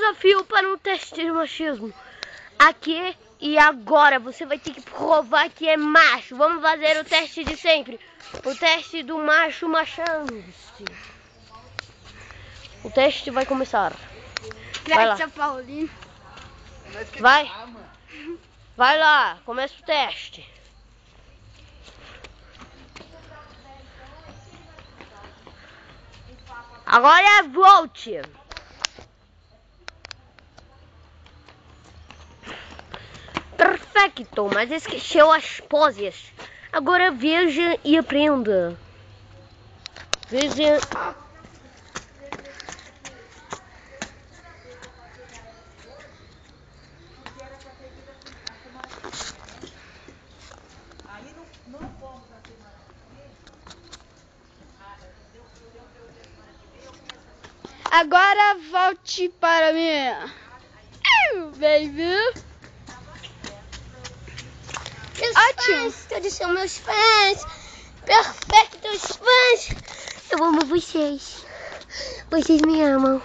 desafio para um teste de machismo. Aqui e agora você vai ter que provar que é macho. Vamos fazer o teste de sempre. O teste do macho machando-se. O teste vai começar. Vai lá. Paulinho. Vai. Vai lá, começa o teste. Agora volte. Perfeito, mas esqueceu as poses. Agora veja e aprenda. Veja. Agora volte para mim. Baby. Ótimo. Todos são meus fãs. Perfeitos fãs. Eu amo vocês. Vocês me amam.